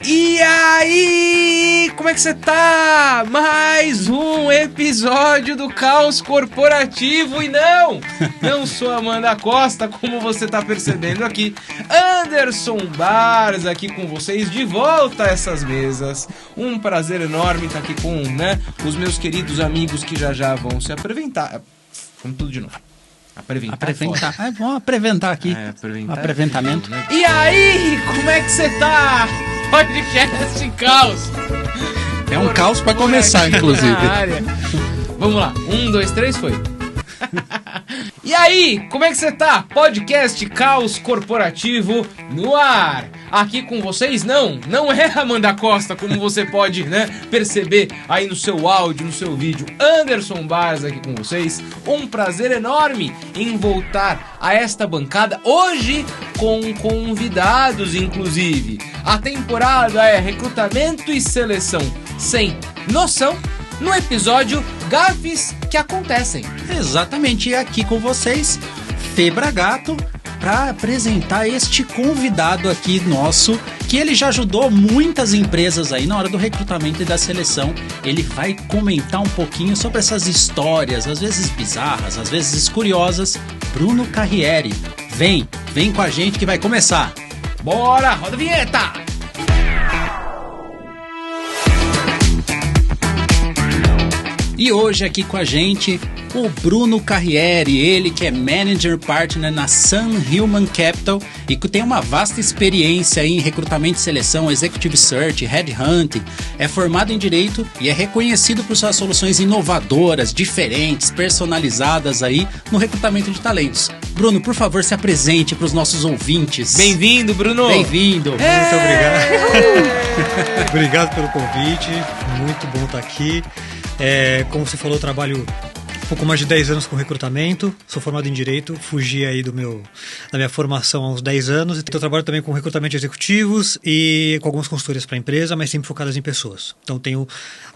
E aí, como é que você tá? Mais um episódio do Caos Corporativo e não sou Amanda Costa, como você tá percebendo aqui. Anderson Barz aqui com vocês, de volta a essas mesas. Um prazer enorme estar aqui com, os meus queridos amigos que já vão se apresentar. Vamos tudo de novo. Apresentar. Vamos apresentar aqui. Apresentamento. E aí, como é que você tá? Podcast Caos. É um caos pra começar, inclusive. Vamos lá. 1, 2, 3, foi. E aí, como é que você tá? Podcast Caos Corporativo no ar. Aqui com vocês, não é Amanda Costa, como você pode, perceber aí no seu áudio, no seu vídeo. Anderson Barz aqui com vocês. Um prazer enorme em voltar a esta bancada, hoje com convidados, inclusive. A temporada é recrutamento e seleção sem noção, no episódio Gafes que Acontecem. Exatamente, e aqui com vocês, Febra Gato, para apresentar este convidado aqui nosso, que ele já ajudou muitas empresas aí na hora do recrutamento e da seleção. Ele vai comentar um pouquinho sobre essas histórias, às vezes bizarras, às vezes curiosas. Bruno Carrieri, vem com a gente que vai começar. Bora, roda a vinheta! E hoje aqui com a gente o Bruno Carrieri, ele que é Manager Partner na Sun Human Capital e que tem uma vasta experiência em recrutamento e seleção, Executive Search, Headhunting, é formado em Direito e é reconhecido por suas soluções inovadoras, diferentes, personalizadas aí no recrutamento de talentos. Bruno, por favor, se apresente para os nossos ouvintes. Bem-vindo, Bruno! Bem-vindo! Muito obrigado! Obrigado pelo convite, muito bom estar aqui. Como você falou, eu trabalho um pouco mais de 10 anos com recrutamento, sou formado em Direito, fugi aí da minha formação há uns 10 anos, então eu trabalho também com recrutamento de executivos e com algumas consultorias para a empresa, mas sempre focadas em pessoas. Então tenho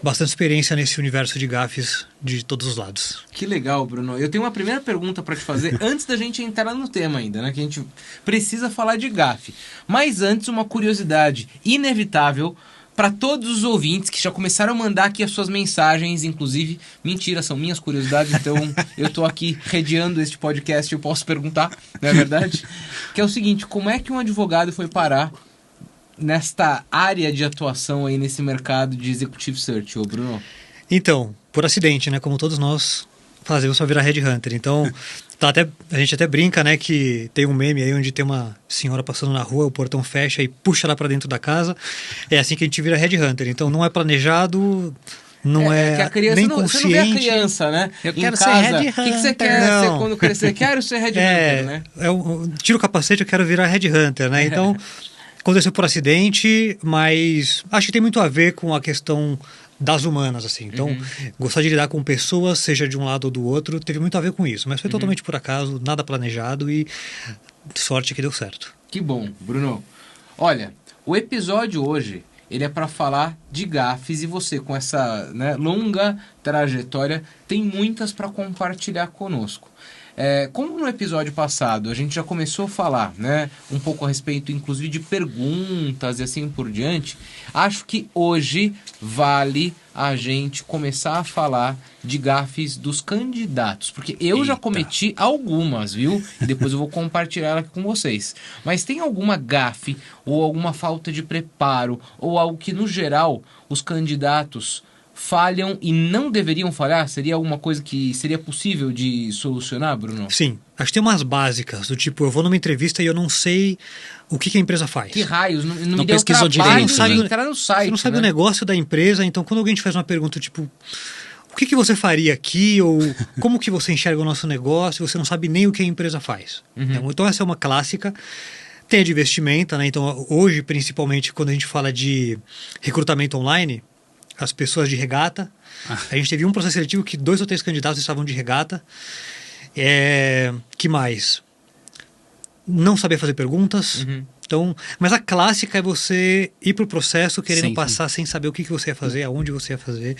bastante experiência nesse universo de gafes de todos os lados. Que legal, Bruno. Eu tenho uma primeira pergunta para te fazer antes da gente entrar no tema ainda, que a gente precisa falar de gafe. Mas antes, uma curiosidade inevitável para todos os ouvintes que já começaram a mandar aqui as suas mensagens, inclusive, mentira, são minhas curiosidades, então eu tô aqui rediando este podcast, eu posso perguntar, não é verdade? Que é o seguinte, como é que um advogado foi parar nesta área de atuação aí nesse mercado de Executive Search, ô Bruno? Então, por acidente, como todos nós fazemos para virar Headhunter, então a gente até brinca, que tem um meme aí onde tem uma senhora passando na rua, o portão fecha e puxa ela para dentro da casa. É assim que a gente vira Headhunter. Então não é planejado, não é que a criança nem consciente. consciente. Você não vê a criança, Eu em quero casa. ser Headhunter. O que você quer ser quando crescer? Quero ser Headhunter, Eu tiro o capacete, eu quero virar Headhunter, Então aconteceu por acidente, mas acho que tem muito a ver com a questão das humanas, assim. Então, gostar de lidar com pessoas, seja de um lado ou do outro, teve muito a ver com isso. Mas foi totalmente por acaso, nada planejado e sorte que deu certo. Que bom, Bruno. Olha, o episódio hoje, ele é para falar de gafes e você, com essa longa trajetória, tem muitas para compartilhar conosco. Como no episódio passado a gente já começou a falar um pouco a respeito, inclusive, de perguntas e assim por diante, acho que hoje vale a gente começar a falar de gafes dos candidatos, porque eu já cometi algumas, viu? E depois eu vou compartilhar ela aqui com vocês. Mas tem alguma gafe ou alguma falta de preparo ou algo que, no geral, os candidatos falham e não deveriam falhar? Seria alguma coisa que seria possível de solucionar, Bruno? Sim. Acho que tem umas básicas, do tipo, eu vou numa entrevista e eu não sei o que a empresa faz. Que raios, não me deu pesquisou trabalho direito, de entrar no site. Você não sabe o negócio da empresa, então quando alguém te faz uma pergunta, tipo, o que você faria aqui? Ou como que você enxerga o nosso negócio? Você não sabe nem o que a empresa faz. Então essa é uma clássica. Tem a de vestimenta, Então hoje, principalmente, quando a gente fala de recrutamento online, as pessoas de regata. A gente teve um processo seletivo que 2 ou 3 candidatos estavam de regata. Que mais? Não saber fazer perguntas. Então, mas a clássica é você ir para o processo querendo passar sem saber o que você ia fazer, aonde você ia fazer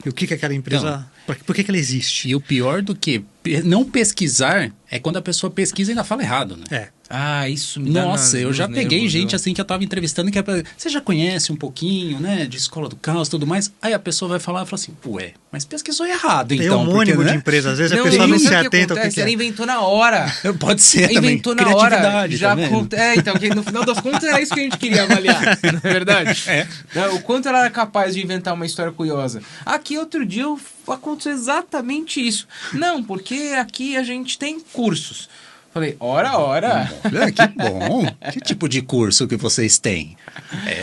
e o que aquela empresa... Por que ela existe. E o pior do que Não pesquisar é quando a pessoa pesquisa e ainda fala errado, né? É. Ah, isso me dá Nossa, eu já peguei nervos, gente viu? assim que eu tava entrevistando que você já conhece um pouquinho, né, de escola do caos e tudo mais. Aí a pessoa vai falar e fala assim, ué, mas pesquisou errado, Tem então. homônimo porque, de né? empresa, às vezes a Não, pessoa e não sabe se o que atenta ao acontece? que Ela é. inventou na hora. Pode ser também. Inventou na hora. Criatividade, Já tá vendo? então, que no final das contas era isso que a gente queria avaliar, não é verdade? É. O quanto ela era capaz de inventar uma história curiosa. Aqui, outro dia, aconteceu exatamente isso. Não, porque aqui a gente tem cursos. Falei, ora. Olha, que bom. Que tipo de curso que vocês têm?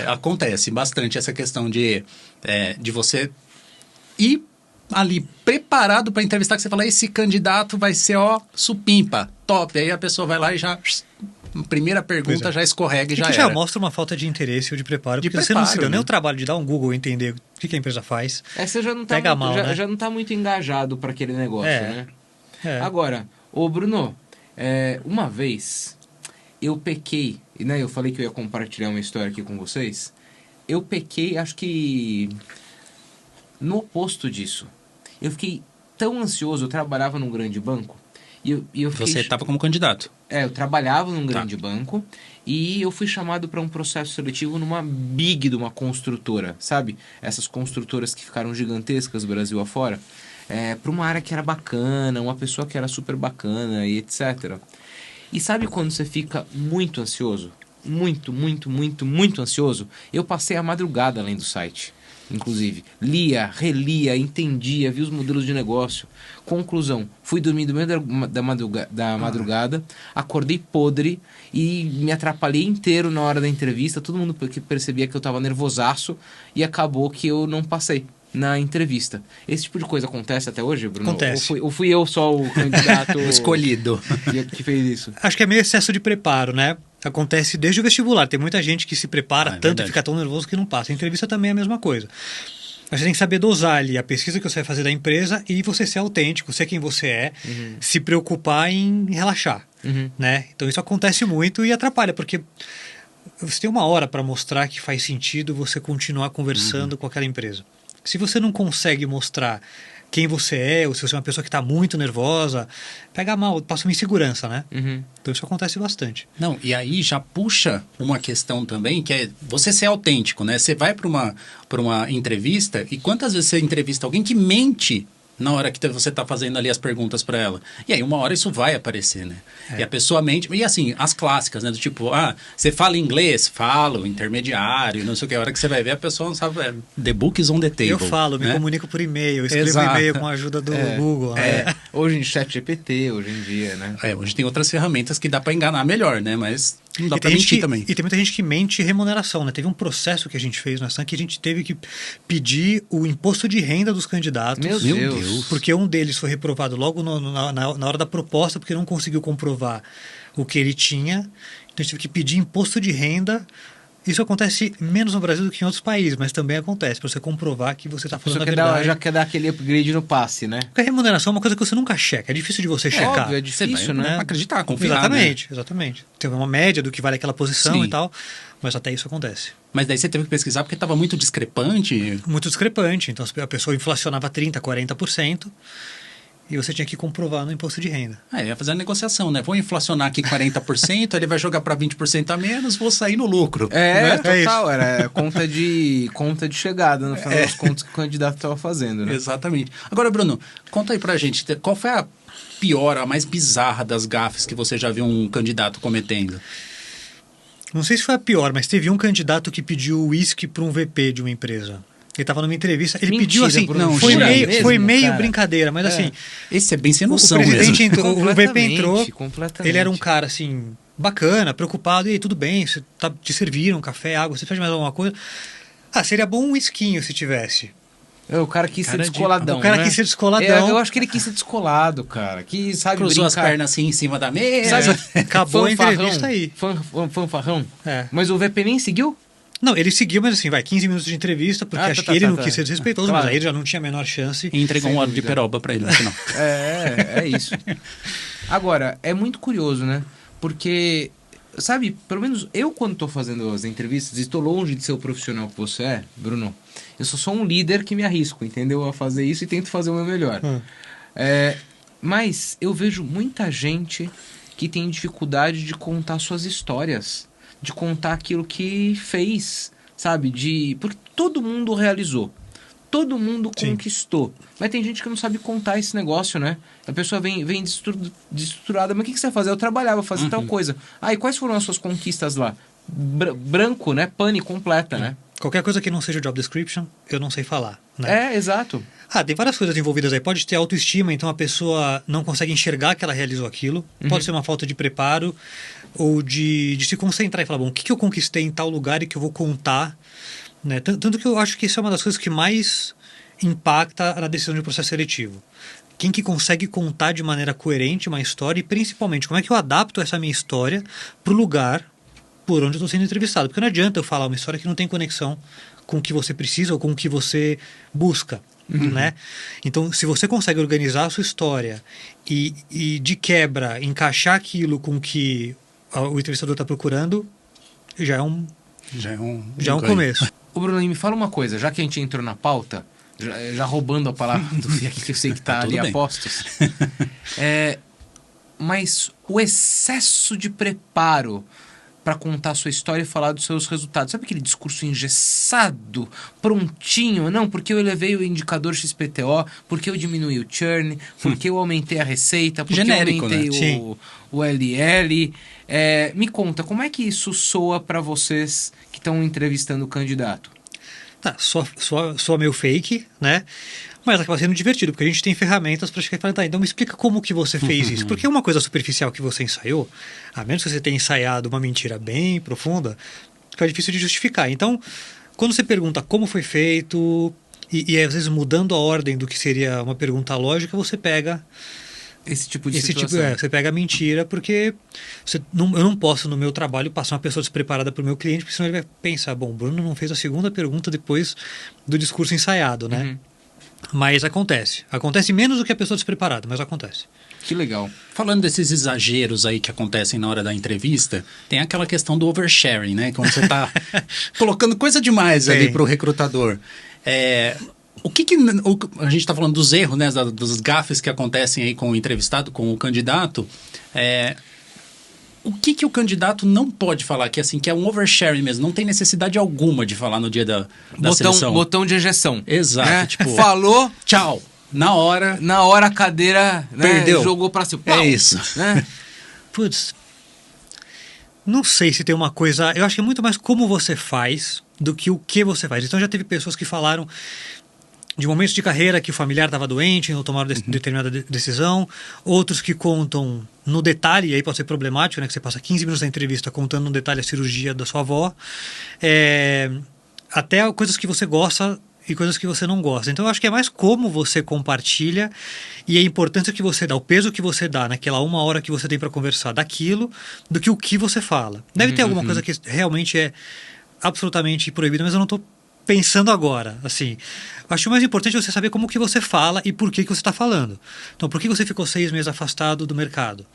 Acontece bastante essa questão de você ir ali preparado para entrevistar, que você fala, esse candidato vai ser, supimpa, top. Aí a pessoa vai lá e já... Primeira pergunta já escorrega e já que era. já mostra uma falta de interesse ou de preparo, De porque você não se preparo, deu nem né? o trabalho de dar um Google e entender o que a empresa faz. Você já não tá, Pega muito, mal, né? já não tá muito engajado para aquele negócio, né? Agora, ô Bruno, uma vez eu pequei, né? Eu falei que eu ia compartilhar uma história aqui com vocês. Eu pequei, acho que no oposto disso. Eu fiquei tão ansioso, eu trabalhava num grande banco. E eu fiquei... Você estava como candidato. Eu trabalhava num grande banco e eu fui chamado para um processo seletivo numa de uma construtora, sabe? Essas construtoras que ficaram gigantescas Brasil afora. Para uma área que era bacana, uma pessoa que era super bacana e etc. E sabe quando você fica muito ansioso? Muito ansioso? Eu passei a madrugada além do site. Inclusive, lia, relia, entendia, via os modelos de negócio. Conclusão, fui dormir no meio da madrugada, acordei podre e me atrapalhei inteiro na hora da entrevista. Todo mundo percebia que eu estava nervosaço e acabou que eu não passei na entrevista. Esse tipo de coisa acontece até hoje, Bruno? Acontece. Ou fui eu só o candidato Escolhido. que fez isso? Acho que é meio excesso de preparo, né? Acontece desde o vestibular. Tem muita gente que se prepara tanto verdade. e fica tão nervoso que não passa. A entrevista também é a mesma coisa. Você tem que saber dosar ali a pesquisa que você vai fazer da empresa e você ser autêntico, ser quem você é, se preocupar em relaxar, né? Então isso acontece muito e atrapalha, porque você tem uma hora para mostrar que faz sentido você continuar conversando com aquela empresa. Se você não consegue mostrar quem você é, ou se você é uma pessoa que está muito nervosa, pega mal, passa uma insegurança, né? Então isso acontece bastante. Não, e aí já puxa uma questão também, que é você ser autêntico, né? Você vai para uma entrevista e quantas vezes você entrevista alguém que mente na hora que você está fazendo ali as perguntas para ela. E aí uma hora isso vai aparecer, né? E a pessoa mente... E assim, as clássicas, né? Do tipo, você fala inglês? Falo, intermediário, não sei o que. A hora que você vai ver, a pessoa não sabe... The book is on the table. Eu falo, me né? comunico por e-mail, escrevo Exato. e-mail com a ajuda do Google. Né? Hoje em ChatGPT, hoje em dia, né? Hoje tem outras ferramentas que dá para enganar melhor, né? Mas não dá E para tem gente mentir que- também. E tem muita gente que mente remuneração, né? Teve um processo que a gente fez na SAM que a gente teve que pedir o imposto de renda dos candidatos. Meu Deus. Porque um deles foi reprovado logo na hora da proposta, porque não conseguiu comprovar o que ele tinha. Então a gente teve que pedir imposto de renda. Isso acontece menos no Brasil do que em outros países, mas também acontece, para você comprovar que você está falando a verdade. Já quer dar aquele upgrade no passe, né? Porque a remuneração é uma coisa que você nunca checa, é difícil de você checar. Óbvio, é difícil, né? Acreditar, confiar, Exatamente, exatamente. Tem uma média do que vale aquela posição Sim. e tal, mas até isso acontece. Mas daí você teve que pesquisar porque estava muito discrepante. Muito discrepante. Então a pessoa inflacionava 30%, 40% e você tinha que comprovar no imposto de renda. Ia fazer a negociação, né? Vou inflacionar aqui 40%, ele vai jogar para 20% a menos, vou sair no lucro. né? Total. Era conta de chegada, no final das contas, que o candidato estava fazendo, né? Exatamente. Agora, Bruno, conta aí pra gente, qual foi a pior, a mais bizarra das gafes que você já viu um candidato cometendo? Não sei se foi a pior, mas teve um candidato que pediu uísque para um VP de uma empresa. Ele estava numa entrevista, ele Mentira, pediu assim, Bruno, foi jura meio, mesmo, foi meio cara? brincadeira, mas assim, Esse é bem sem o noção presidente mesmo. entrou, o VP entrou, Completamente. ele era um cara assim, bacana, preocupado, e aí, tudo bem, te serviram café, água, você fez mais alguma coisa? Seria bom um whiskinho se tivesse. O cara quis ser Cara de- descoladão, o cara né? quis ser descoladão. Eu acho que ele quis ser descolado, cara. Que sabe Cruzou as brincar. pernas assim em cima da mesa. Sabe? Acabou a Fanfarrão. entrevista aí. Fanfarrão. É. Mas o VP nem seguiu? Não, ele seguiu, mas assim, 15 minutos de entrevista, porque acho que ele não quis ser desrespeitoso, Claro. mas aí ele já não tinha a menor chance. E entregou Sem um óleo de dúvida. peroba pra ele no final. É isso. Agora, é muito curioso, né? Porque, sabe, pelo menos eu quando tô fazendo as entrevistas, e estou longe de ser o profissional que você é, Bruno, eu só sou um líder que me arrisco, entendeu? A fazer isso e tento fazer o meu melhor. Mas eu vejo muita gente que tem dificuldade de contar suas histórias, de contar aquilo que fez, sabe? Porque todo mundo realizou, todo mundo Sim. conquistou. Mas tem gente que não sabe contar esse negócio, né? A pessoa vem desestruturada, mas o que você vai fazer? Eu trabalhava, fazia tal coisa. E quais foram as suas conquistas lá? Branco, né? Pane completa, né? Qualquer coisa que não seja job description, eu não sei falar, né? Exato. Tem várias coisas envolvidas aí. Pode ter autoestima, então a pessoa não consegue enxergar que ela realizou aquilo. Pode ser uma falta de preparo ou de se concentrar e falar, bom, o que eu conquistei em tal lugar e que eu vou contar, né? Tanto que eu acho que isso é uma das coisas que mais impacta na decisão de um processo seletivo. Quem que consegue contar de maneira coerente uma história e, principalmente, como é que eu adapto essa minha história para o lugar por onde eu estou sendo entrevistado. Porque não adianta eu falar uma história que não tem conexão com o que você precisa ou com o que você busca, né? Então, se você consegue organizar a sua história e de quebra, encaixar aquilo com o que o entrevistador está procurando, já é um ganho. começo. Ô Bruno, me fala uma coisa, já que a gente entrou na pauta, já roubando a palavra do Fih aqui, que eu sei que tá ali a postos. Mas o excesso de preparo para contar a sua história e falar dos seus resultados. Sabe aquele discurso engessado, prontinho? Não, porque eu elevei o indicador XPTO, porque eu diminui o churn, porque eu aumentei a receita, porque genérico, eu aumentei né? o LL. Me conta, como é que isso soa para vocês que estão entrevistando o candidato? Só meio fake, né? Mas acaba sendo divertido, porque a gente tem ferramentas para chegar e falar, então me explica como que você fez isso. Porque uma coisa superficial que você ensaiou, a menos que você tenha ensaiado uma mentira bem profunda, fica difícil de justificar. Então, quando você pergunta como foi feito, e às vezes mudando a ordem do que seria uma pergunta lógica, você pega esse tipo de situação. Você pega a mentira, porque eu não posso, no meu trabalho, passar uma pessoa despreparada para o meu cliente, porque senão ele vai pensar, bom, o Bruno não fez a segunda pergunta depois do discurso ensaiado, né? Mas acontece. Acontece menos do que a pessoa despreparada, mas acontece. Que legal. Falando desses exageros aí que acontecem na hora da entrevista, tem aquela questão do oversharing, né? Quando você está colocando coisa demais ali para o recrutador. A gente está falando dos erros, né? Dos gafes que acontecem aí com o entrevistado, com o candidato. O que o candidato não pode falar, que assim, que é um oversharing mesmo, não tem necessidade alguma de falar no dia da seleção. Botão de ejeção. Exato. Né? Tipo, falou, tchau. Na hora a cadeira, né, perdeu. Jogou pra cima. Pau, isso. Né? Putz, não sei se tem uma coisa... Eu acho que é muito mais como você faz do que o que você faz. Então já teve pessoas que falaram de momentos de carreira que o familiar estava doente, não tomaram determinada decisão. Outros que contam no detalhe, e aí pode ser problemático, né? Que você passa 15 minutos da entrevista contando no detalhe a cirurgia da sua avó. Até coisas que você gosta e coisas que você não gosta. Então eu acho que é mais como você compartilha e a importância que você dá, o peso que você dá naquela 1 hora que você tem para conversar daquilo, do que o que você fala. Deve ter alguma coisa que realmente é absolutamente proibida, mas eu não estou pensando agora, assim. Acho mais importante você saber como que você fala e por que você está falando. Então, por que você ficou 6 meses afastado do mercado?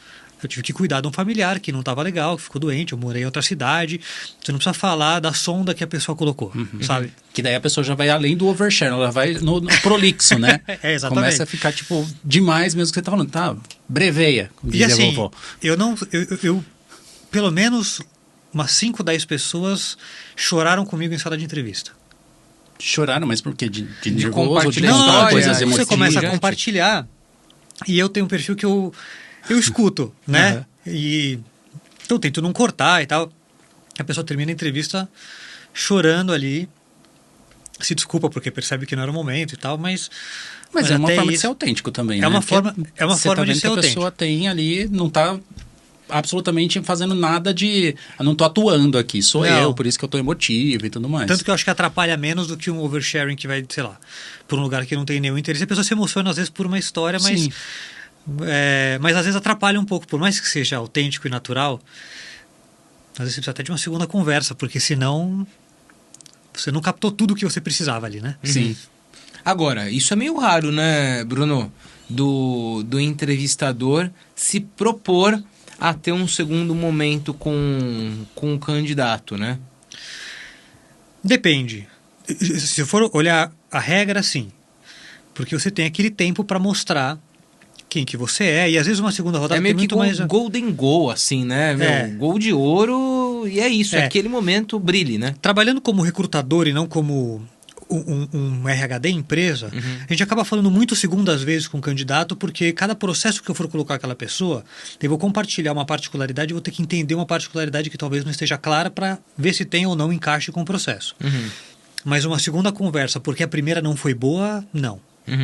Eu tive que cuidar de um familiar que não estava legal, que ficou doente, eu morei em outra cidade. Você não precisa falar da sonda que a pessoa colocou, sabe? Que daí a pessoa já vai além do overshare, ela vai no prolixo, né? Exatamente. Começa a ficar, tipo, demais mesmo que você tá falando. Tá, breveia, dizia e assim, a vovó. Eu pelo menos umas 5, 10 pessoas choraram comigo em sala de entrevista. Choraram, mas por quê? De nervoso? compartilhar De história, coisas você emotivas? começa a compartilhar e eu tenho um perfil que eu escuto, né? E então eu tento não cortar e tal. A pessoa termina a entrevista chorando ali, se desculpa porque percebe que não era o momento e tal, mas é uma forma de isso, ser autêntico também, é né? uma forma de ser autêntico. A pessoa tem ali, não tá absolutamente fazendo nada de... Eu não tô atuando aqui, sou eu, por isso que eu tô emotivo e tudo mais. Tanto que eu acho que atrapalha menos do que um oversharing que vai, sei lá, por um lugar que não tem nenhum interesse. A pessoa se emociona às vezes por uma história, mas... mas às vezes atrapalha um pouco, por mais que seja autêntico e natural, às vezes você precisa até de uma segunda conversa, porque senão você não captou tudo o que você precisava ali, né? Sim. Agora, isso é meio raro, né, Bruno? Do entrevistador se propor a ter um segundo momento com o candidato, né? Depende. Se for olhar a regra, sim. Porque você tem aquele tempo para mostrar quem que você é. E às vezes uma segunda rodada É meio tem que muito mais... golden goal, assim, né? Gol de ouro, e é isso, aquele momento brilhe, né? Trabalhando como recrutador e não como um RHD empresa, a gente acaba falando muito segundas vezes com o candidato, porque cada processo que eu for colocar aquela pessoa, eu vou compartilhar uma particularidade, eu vou ter que entender uma particularidade que talvez não esteja clara para ver se tem ou não encaixe com o processo. Mas uma segunda conversa, porque a primeira não foi boa, não.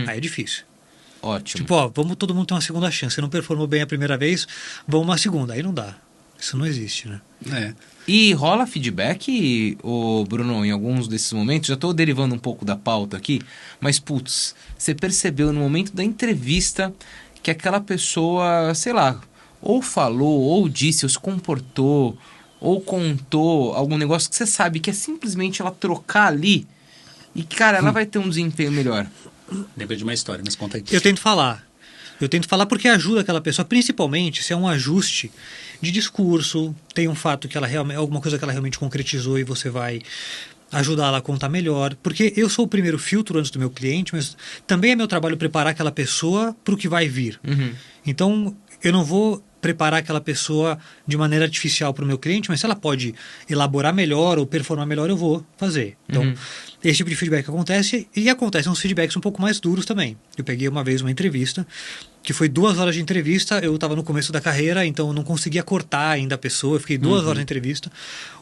Aí é difícil. Ótimo. Tipo, vamos todo mundo ter uma segunda chance. Você não performou bem a primeira vez, vamos uma segunda. Aí não dá. Isso não existe, né? E rola feedback, Bruno, em alguns desses momentos? Já estou derivando um pouco da pauta aqui, mas, putz, você percebeu no momento da entrevista que aquela pessoa, sei lá, ou falou, ou disse, ou se comportou, ou contou algum negócio que você sabe que é simplesmente ela trocar ali e, cara, ela vai ter um desempenho melhor. Lembra de uma história, mas conta aí. Eu tento falar porque ajuda aquela pessoa, principalmente se é um ajuste de discurso, tem um fato que ela realmente, alguma coisa que ela realmente concretizou e você vai ajudar ela a contar melhor. Porque eu sou o primeiro filtro antes do meu cliente, mas também é meu trabalho preparar aquela pessoa para o que vai vir. Então, eu não vou preparar aquela pessoa de maneira artificial para o meu cliente, mas se ela pode elaborar melhor ou performar melhor, eu vou fazer. Então, esse tipo de feedback acontece, e acontecem uns feedbacks um pouco mais duros também. Eu peguei uma vez uma entrevista, que foi 2 horas de entrevista, eu estava no começo da carreira, então eu não conseguia cortar ainda a pessoa, eu fiquei 2 horas de entrevista,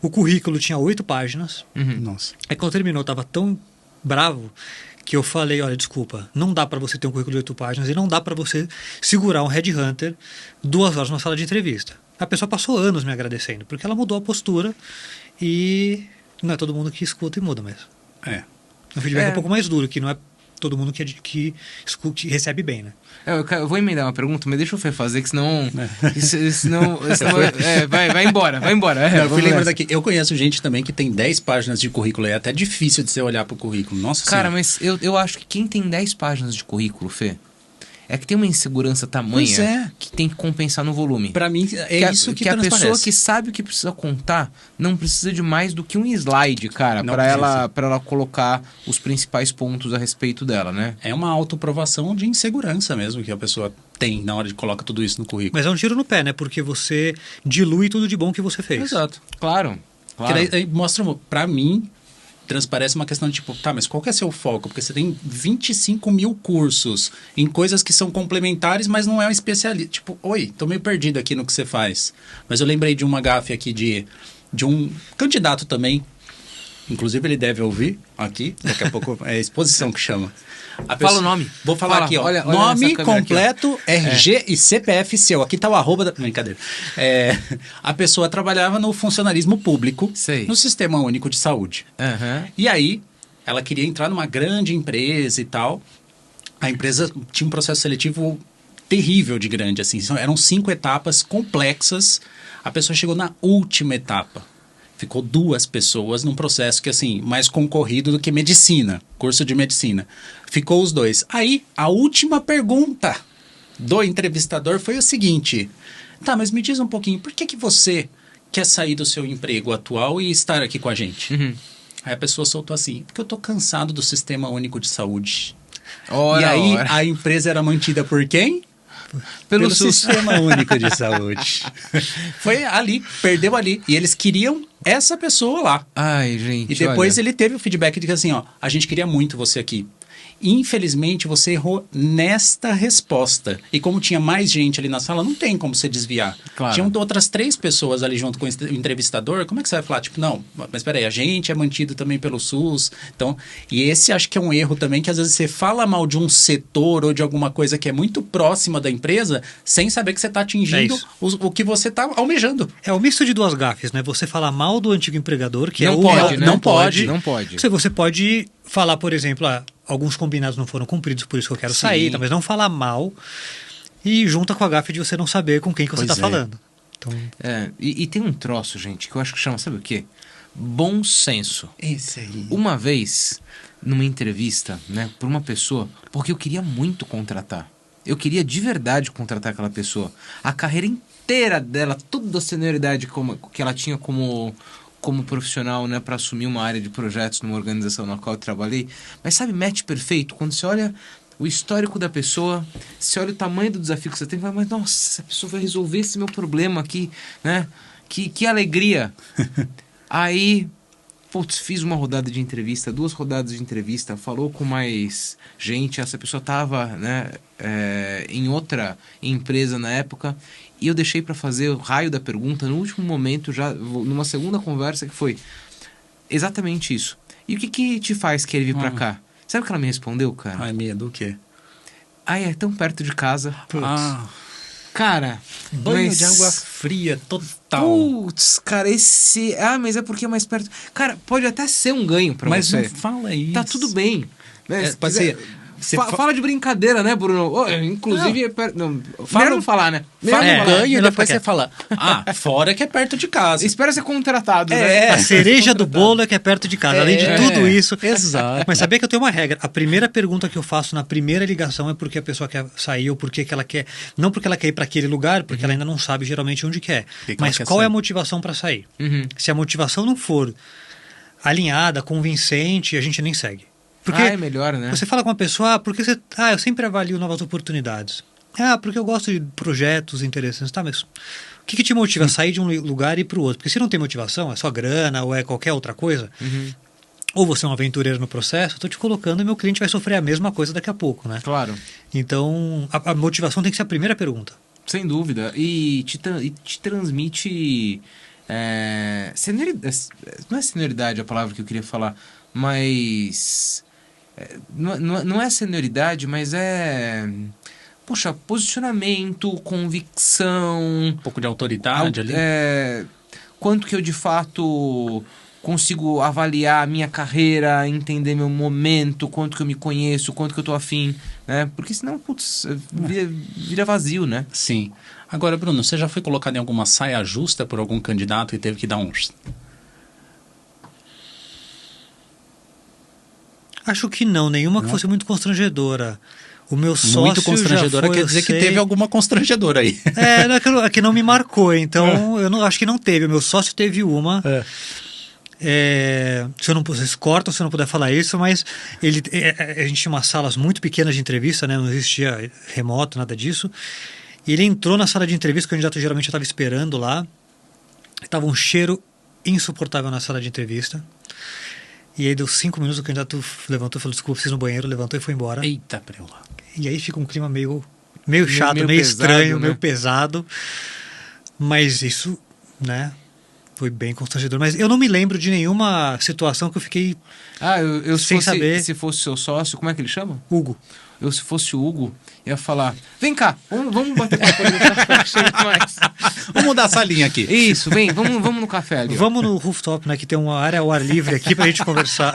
o currículo tinha 8 páginas. Nossa. Aí quando terminou, eu estava tão bravo que eu falei, olha, desculpa, não dá para você ter um currículo de 8 páginas e não dá para você segurar um headhunter 2 horas numa sala de entrevista. A pessoa passou anos me agradecendo, porque ela mudou a postura e não é todo mundo que escuta e muda mesmo. O feedback é um pouco mais duro, que não é todo mundo que escuta e recebe bem, né? Eu vou emendar uma pergunta, mas deixa o Fê fazer, que senão... vai embora. Eu fui lembrando aqui, eu conheço gente também que tem 10 páginas de currículo, é até difícil de você olhar pro currículo. Nossa Cara, senhora. mas eu acho que quem tem 10 páginas de currículo, Fê, é que tem uma insegurança tamanha que tem que compensar no volume. Pra mim, isso que a transparece. pessoa que sabe o que precisa contar não precisa de mais do que um slide, cara, para ela colocar os principais pontos a respeito dela, né? É uma autoprovação de insegurança mesmo que a pessoa tem na hora de colocar tudo isso no currículo. Mas é um tiro no pé, né? Porque você dilui tudo de bom que você fez. Exato. Claro. Porque daí mostra, pra mim, transparece uma questão de tipo, tá, mas qual que é seu foco? Porque você tem 25 mil cursos em coisas que são complementares, mas não é um especialista. Tipo, oi, tô meio perdido aqui no que você faz. Mas eu lembrei de uma gafe aqui de um candidato também. Inclusive ele deve ouvir aqui, daqui a pouco é exposição que chama. Fala o nome. Vou falar aqui, ó. Olha nome completo, aqui, RG e CPF seu. Aqui tá o arroba da... Brincadeira. A pessoa trabalhava no funcionalismo público, no Sistema Único de Saúde. E aí, ela queria entrar numa grande empresa e tal. A empresa tinha um processo seletivo terrível de grande, assim. Eram 5 etapas complexas. A pessoa chegou na última etapa. Ficou 2 pessoas num processo que, assim, mais concorrido do que medicina, curso de medicina. Ficou os 2. Aí, a última pergunta do entrevistador foi o seguinte: tá, mas me diz um pouquinho, por que você quer sair do seu emprego atual e estar aqui com a gente? Aí a pessoa soltou assim: porque eu tô cansado do Sistema Único de Saúde. E aí, a empresa era mantida por quem? Pelo Sistema Único de Saúde. Foi ali, perdeu ali. E eles queriam essa pessoa lá. Ai, gente. E depois ele teve o feedback de que assim, ó, a gente queria muito você aqui. Infelizmente, você errou nesta resposta. E como tinha mais gente ali na sala, não tem como você desviar. Claro. Tinham outras 3 pessoas ali junto com o entrevistador. Como é que você vai falar? Tipo, não, mas peraí, a gente é mantido também pelo SUS. Então, e esse acho que é um erro também, que às vezes você fala mal de um setor ou de alguma coisa que é muito próxima da empresa, sem saber que você está atingindo o que você está almejando. É o misto de 2 gafes, né? Você falar mal do antigo empregador, que não pode, né? Não pode. Você pode falar, por exemplo, alguns combinados não foram cumpridos, por isso que eu quero sair, mas não falar mal e junta com a gafe de você não saber com quem que você está falando. Então... E tem um troço, gente, que eu acho que chama, sabe o quê? Bom senso. Esse aí. Uma vez, numa entrevista, né, por uma pessoa, porque eu queria muito contratar. Eu queria de verdade contratar aquela pessoa. A carreira inteira dela, toda a senioridade que ela tinha como profissional, né, para assumir uma área de projetos numa organização na qual eu trabalhei. Mas sabe, match perfeito? Quando você olha o histórico da pessoa, você olha o tamanho do desafio que você tem, vai, mas nossa, essa pessoa vai resolver esse meu problema aqui, né? Que alegria. Aí, putz, fiz uma rodada de entrevista, 2 rodadas de entrevista, falou com mais gente, essa pessoa estava, né, em outra empresa na época, e eu deixei para fazer o raio da pergunta no último momento, já numa segunda conversa, que foi exatamente isso. E o que te faz querer vir para cá? Sabe o que ela me respondeu, cara? Ai, medo, o quê? Ai, é tão perto de casa. Ah, Cara, banho de água fria, total. Putz, cara, esse... Ah, mas é porque é mais perto. Cara, pode até ser um ganho pra Mas você. não fala isso. Tá tudo bem. Né? Se pode quiser- ser... Você Fala de brincadeira, né, Bruno? Oh, inclusive, é perto... Não, Fala- melhor não falar, né? Fala Melhor o não falar. ganho e melhor depois ficar você fala, fora que é perto de casa. Espera ser contratado, né? A cereja do bolo é que é perto de casa. Além de tudo isso. Exato. Mas sabia que eu tenho uma regra. A primeira pergunta que eu faço na primeira ligação é porque a pessoa quer sair ou porque que ela quer. Não porque ela quer ir para aquele lugar, porque ela ainda não sabe geralmente onde quer. Que Mas ela quer qual é a sair? motivação para sair? Uhum. Se a motivação não for alinhada, convincente, a gente nem segue. Porque É melhor, né? você fala com uma pessoa, porque você. Eu sempre avalio novas oportunidades. Porque eu gosto de projetos interessantes. Tá, mas o que te motiva a sair de um lugar e ir para o outro? Porque se não tem motivação, é só grana ou é qualquer outra coisa, ou você é um aventureiro no processo, eu estou te colocando e meu cliente vai sofrer a mesma coisa daqui a pouco, né? Claro. Então, a motivação tem que ser a primeira pergunta. Sem dúvida. E te transmite... senioridade, não é senioridade a palavra que eu queria falar, mas... não é senioridade, mas é... Poxa, posicionamento, convicção... Um pouco de autoridade ali. Quanto que eu de fato consigo avaliar a minha carreira, entender meu momento, quanto que eu me conheço, quanto que eu tô afim, né? Porque senão, putz, vira vazio, né? Sim. Agora, Bruno, você já foi colocado em alguma saia justa por algum candidato e teve que dar uns... Acho que não, nenhuma que fosse muito constrangedora. O meu sócio Muito constrangedora já foi, quer dizer que teve alguma constrangedora aí. É que não me marcou, então eu não, acho que não teve. O meu sócio teve uma. Se eu não vocês cortam se eu não puder falar isso, mas a gente tinha umas salas muito pequenas de entrevista, né? Não existia remoto, nada disso. E ele entrou na sala de entrevista, que o candidato geralmente estava esperando lá. Estava um cheiro insuportável na sala de entrevista. E aí deu 5 minutos, o candidato levantou e falou, desculpa, preciso ir no banheiro, levantou e foi embora. Eita, preula. E aí fica um clima meio chato, meio pesado, estranho, né? meio pesado. Mas isso, né, foi bem constrangedor. Mas eu não me lembro de nenhuma situação que eu fiquei Eu Sem saber. Se fosse seu sócio, como é que ele chama? Hugo. Eu, se fosse o Hugo, ia falar, vem cá, vamos bater papo ali no café, chega mais. Vamos mudar essa linha aqui. Isso, vem, vamos no café ali. Ó. Vamos no rooftop, né, que tem uma área ao ar livre aqui pra gente conversar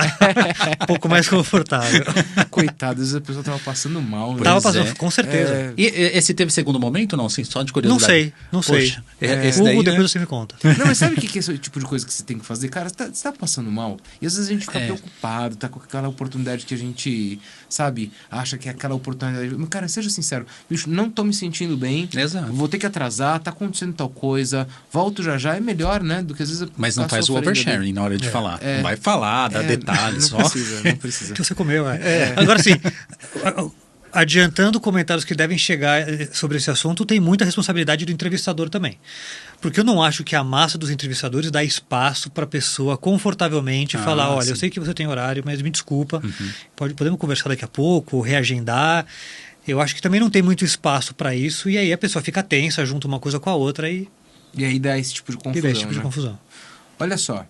um pouco mais confortável. Coitado, às vezes a pessoa tava passando mal. Né? Tava Pois passando, é. com certeza. E esse teve segundo momento, não? Sim, só de curiosidade. Não sei. Poxa, esse Hugo, daí, depois né? você me conta. Não, mas sabe o que é esse tipo de coisa que você tem que fazer? Cara, você tá passando mal. E às vezes a gente fica preocupado, tá com aquela oportunidade que a gente, sabe, acha que é aquela oportunidade. Mas, cara, seja sincero, bicho, não tô me sentindo bem. Exato. Vou ter que atrasar, tá acontecendo tal coisa, volto já, é melhor, né? Do que às vezes... Mas não ficar faz o sofrendo ali. oversharing na hora de falar. Não vai falar, dá detalhes Não só. precisa. Que você comeu, Agora sim, adiantando comentários que devem chegar sobre esse assunto, tem muita responsabilidade do entrevistador também. Porque eu não acho que a massa dos entrevistadores dá espaço para a pessoa confortavelmente falar, olha, eu sei que você tem horário, mas me desculpa, podemos conversar daqui a pouco, reagendar. Eu acho que também não tem muito espaço para isso, e aí a pessoa fica tensa, junta uma coisa com a outra e aí dá esse tipo de confusão, dá esse tipo de né? confusão. Olha só,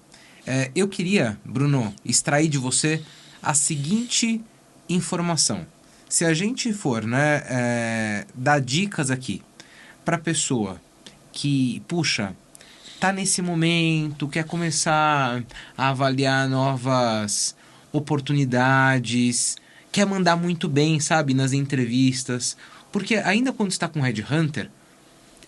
eu queria, Bruno, extrair de você a seguinte informação. Se a gente for, né, dar dicas aqui para pessoa que, puxa, tá nesse momento, quer começar a avaliar novas oportunidades, quer mandar muito bem, sabe, nas entrevistas, porque ainda quando está com Headhunter,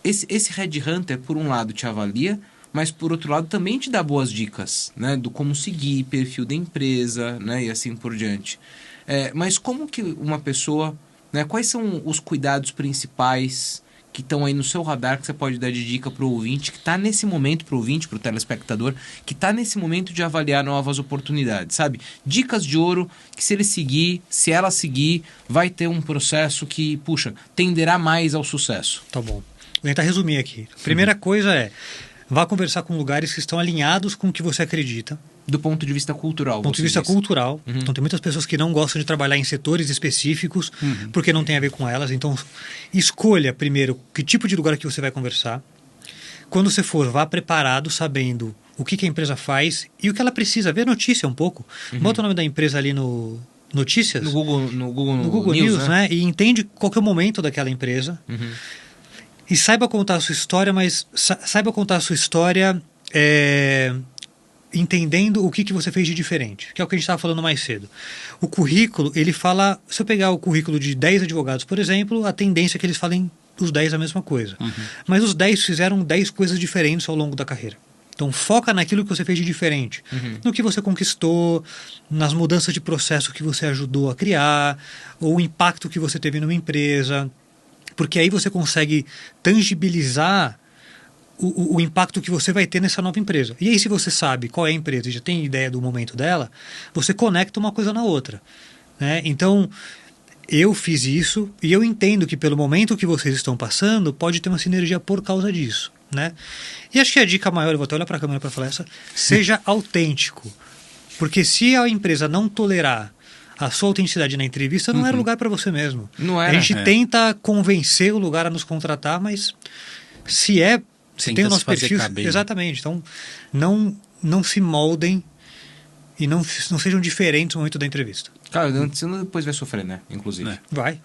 esse Headhunter, por um lado, te avalia, mas por outro lado também te dá boas dicas, né, do como seguir, perfil da empresa, né, e assim por diante. Mas como que uma pessoa, né, quais são os cuidados principais que estão aí no seu radar que você pode dar de dica para o ouvinte que está nesse momento, para o ouvinte, para o telespectador, que está nesse momento de avaliar novas oportunidades, sabe? Dicas de ouro que se ele seguir, se ela seguir, vai ter um processo que, puxa, tenderá mais ao sucesso. Tá bom. Vou tentar resumir aqui. Primeira coisa é, vá conversar com lugares que estão alinhados com o que você acredita. Do ponto de vista cultural. Do ponto de vista cultural. Então, tem muitas pessoas que não gostam de trabalhar em setores específicos porque não tem a ver com elas. Então, escolha primeiro que tipo de lugar que você vai conversar. Quando você for, vá preparado, sabendo o que a empresa faz e o que ela precisa. Vê notícia um pouco. Bota o nome da empresa ali no Notícias. No Google News, né? E entende qual que é o momento daquela empresa. E saiba contar a sua história, mas saiba contar a sua história entendendo o que você fez de diferente, que é o que a gente estava falando mais cedo. O currículo, ele fala... Se eu pegar o currículo de 10 advogados, por exemplo, a tendência é que eles falem os 10 a mesma coisa. Mas os 10 fizeram 10 coisas diferentes ao longo da carreira. Então, foca naquilo que você fez de diferente. No que você conquistou, nas mudanças de processo que você ajudou a criar, ou o impacto que você teve numa empresa... Porque aí você consegue tangibilizar o impacto que você vai ter nessa nova empresa. E aí, se você sabe qual é a empresa e já tem ideia do momento dela, você conecta uma coisa na outra, né? Então, eu fiz isso e eu entendo que pelo momento que vocês estão passando, pode ter uma sinergia por causa disso, né? E acho que a dica maior, eu vou até olhar para a câmera para falar essa, seja autêntico. Porque se a empresa não tolerar a sua autenticidade na entrevista, não era lugar para você mesmo. Não era. A gente tenta convencer o lugar a nos contratar, mas se tem o nosso perfil... Exatamente. Então, não se moldem e não sejam diferentes no momento da entrevista. Cara, você depois vai sofrer, né? Inclusive. Vai.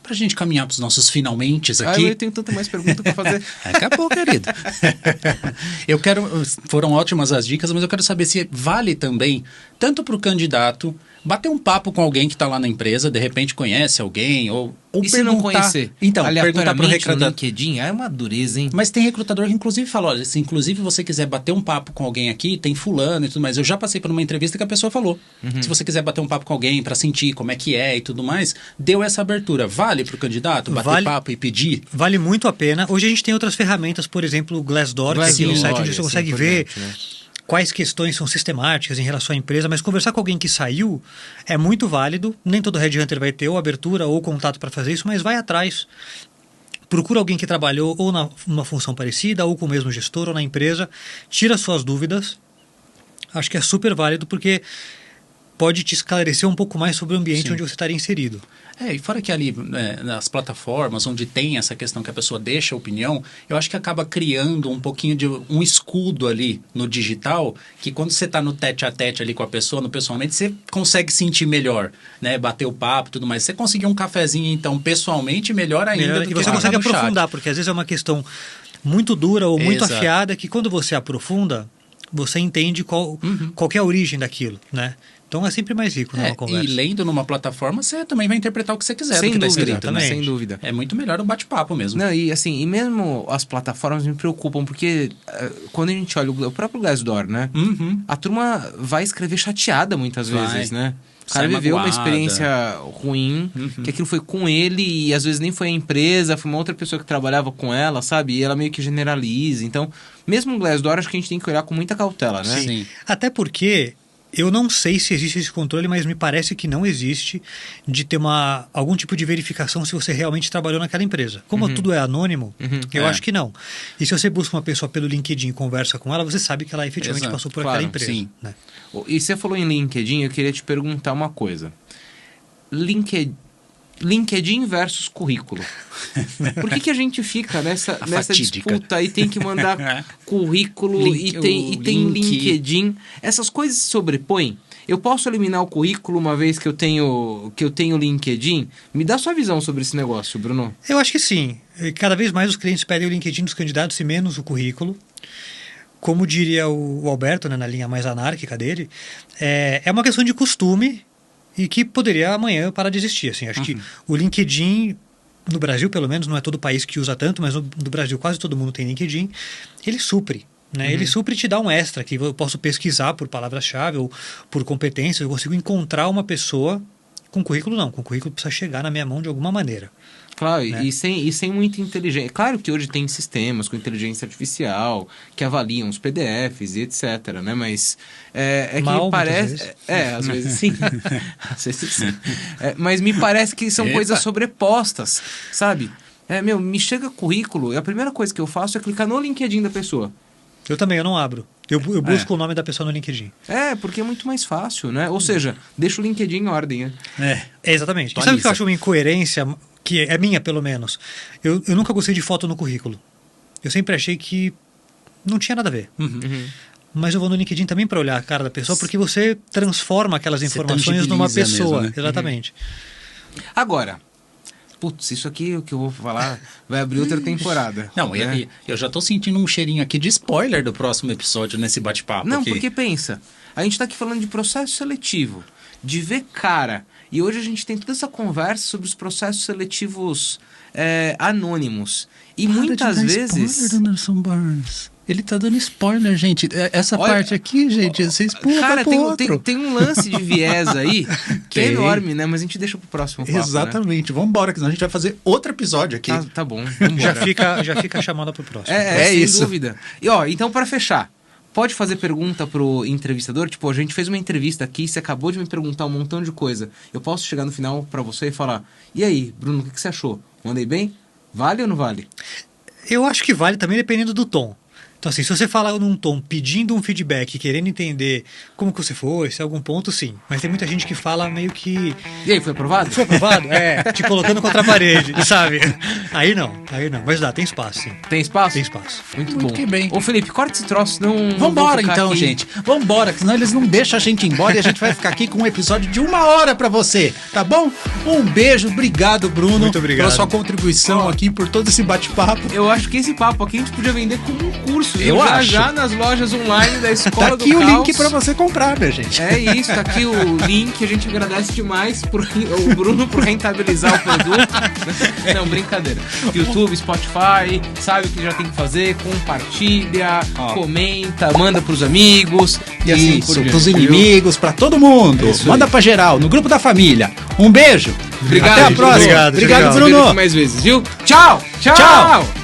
Pra gente caminhar pros nossos finalmentes aqui. Eu tenho tanta mais pergunta pra fazer. Acabou, querido. Foram ótimas as dicas, mas eu quero saber se vale também, tanto pro candidato, bater um papo com alguém que está lá na empresa, de repente conhece alguém, ou e se não conhecer? Então, perguntar para o recrutador. No LinkedIn é uma dureza, hein? Mas tem recrutador que inclusive fala, olha, se inclusive você quiser bater um papo com alguém aqui, tem fulano e tudo mais. Eu já passei por uma entrevista que a pessoa falou, se você quiser bater um papo com alguém para sentir como é que é e tudo mais, deu essa abertura. Vale para o candidato bater papo e pedir? Vale muito a pena. Hoje a gente tem outras ferramentas, por exemplo, o Glassdoor, que é um site onde você consegue ver... Né? Quais questões são sistemáticas em relação à empresa, mas conversar com alguém que saiu é muito válido. Nem todo headhunter vai ter ou abertura ou contato para fazer isso, mas vai atrás. Procura alguém que trabalhou ou numa função parecida, ou com o mesmo gestor, ou na empresa. Tira suas dúvidas. Acho que é super válido porque pode te esclarecer um pouco mais sobre o ambiente onde você estaria inserido. E fora que ali, nas plataformas onde tem essa questão que a pessoa deixa a opinião, eu acho que acaba criando um pouquinho de um escudo ali no digital, que quando você está no tete-a-tete ali com a pessoa, no pessoalmente, você consegue sentir melhor, né? Bater o papo e tudo mais. Você conseguir um cafezinho, então, pessoalmente, melhor ainda do que você consegue aprofundar, porque às vezes é uma questão muito dura ou muito afiada, que quando você aprofunda, você entende qual que é a origem daquilo, né? Então é sempre mais rico numa conversa. E lendo numa plataforma, você também vai interpretar o que você quiser sem do que dúvida, tá escrito, né? Sem dúvida. É muito melhor um bate-papo mesmo. Não, e assim, e mesmo as plataformas me preocupam, porque quando a gente olha o próprio Glassdoor, né? A turma vai escrever chateada muitas vezes, né? O cara viveu uma experiência ruim, que aquilo foi com ele e às vezes nem foi a empresa, foi uma outra pessoa que trabalhava com ela, sabe? E ela meio que generaliza. Então, mesmo o Glassdoor, acho que a gente tem que olhar com muita cautela, né? Sim. Até porque... Eu não sei se existe esse controle, mas me parece que não existe de ter algum tipo de verificação se você realmente trabalhou naquela empresa. Como tudo é anônimo, eu acho que não. E se você busca uma pessoa pelo LinkedIn e conversa com ela, você sabe que ela efetivamente passou por aquela empresa. Sim. Né? E você falou em LinkedIn, eu queria te perguntar uma coisa. LinkedIn versus currículo. Por que a gente fica nessa disputa e tem que mandar currículo e tem LinkedIn? Essas coisas se sobrepõem? Eu posso eliminar o currículo uma vez que eu tenho LinkedIn? Me dá sua visão sobre esse negócio, Bruno. Eu acho que sim. Cada vez mais os clientes pedem o LinkedIn dos candidatos e menos o currículo. Como diria o Alberto, né, na linha mais anárquica dele, é uma questão de costume e que poderia amanhã parar de existir. Assim, acho que o LinkedIn, no Brasil pelo menos, não é todo país que usa tanto, mas no Brasil quase todo mundo tem LinkedIn, ele supre. Né? Ele supre e te dá um extra, que eu posso pesquisar por palavras-chave ou por competências, eu consigo encontrar uma pessoa com currículo não. Com currículo precisa chegar na minha mão de alguma maneira. Claro, né? e sem muita inteligência. Claro que hoje tem sistemas com inteligência artificial que avaliam os PDFs e etc, né? Mas é Mal, que parece... muitas às vezes sim. Às vezes sim. Mas me parece que são coisas sobrepostas, sabe? Me chega currículo e a primeira coisa que eu faço é clicar no LinkedIn da pessoa. Eu também, eu não abro. Eu busco o nome da pessoa no LinkedIn. Porque é muito mais fácil, né? Ou seja, deixa o LinkedIn em ordem, né? Exatamente. E sabe o que eu acho uma incoerência, que é minha pelo menos? Eu nunca gostei de foto no currículo. Eu sempre achei que não tinha nada a ver. Mas eu vou no LinkedIn também para olhar a cara da pessoa, porque você transforma aquelas informações numa pessoa. Mesmo, né? Exatamente. Agora, putz, isso aqui o que eu vou falar vai abrir outra temporada. Não, né? eu já tô sentindo um cheirinho aqui de spoiler do próximo episódio nesse bate-papo. Não, aqui. porque pensa, a gente tá aqui falando de processo seletivo, de ver cara, e hoje a gente tem toda essa conversa sobre os processos seletivos anônimos. E muitas vezes... Spoiler do Nelson Barnes. Ele tá dando spoiler, gente. Essa parte aqui, gente, vocês pulam cara, pro outro. tem um lance de viés aí que é enorme, né? Mas a gente deixa pro próximo papo, Exatamente. Né? Vambora, que senão a gente vai fazer outro episódio aqui. Tá bom, vambora. Já fica a chamada pro próximo. Sem isso. dúvida. E então para fechar, pode fazer pergunta pro entrevistador? Tipo, a gente fez uma entrevista aqui, você acabou de me perguntar um montão de coisa. Eu posso chegar no final para você e falar: e aí, Bruno, o que você achou? Mandei bem? Vale ou não vale? Eu acho que vale também dependendo do tom. Então, assim, se você falar num tom pedindo um feedback, querendo entender como que você foi, se é algum ponto, sim. Mas tem muita gente que fala meio que... E aí, foi aprovado? Foi aprovado? Te colocando contra a parede, sabe? Aí não. Mas tem espaço, sim. Tem espaço? Tem espaço. Muito bom. Que bem. Ô, Felipe, corta esse troço, não... Vambora não então, aqui. gente. Vambora, que senão eles não deixam a gente ir embora e a gente vai ficar aqui com um episódio de 1 hora pra você, tá bom? Um beijo, obrigado, Bruno. Muito obrigado. Pela sua contribuição aqui, por todo esse bate-papo. Eu acho que esse papo aqui a gente podia vender como um curso. Eu acho. Já nas lojas online da Escola Tá do aqui o Caos. link pra você comprar, minha gente. É isso, tá aqui o link. A gente agradece demais o Bruno por rentabilizar o produto. Não, brincadeira. YouTube, Spotify, sabe o que já tem que fazer, compartilha, comenta, manda pros amigos. E assim, por diante, pros viu? inimigos, pra todo mundo. Isso Manda aí. pra geral, no grupo da família. Um beijo. Obrigado, Até a próxima. Obrigado, Obrigado, obrigado. Bruno. Mais vezes, viu? Tchau! Tchau.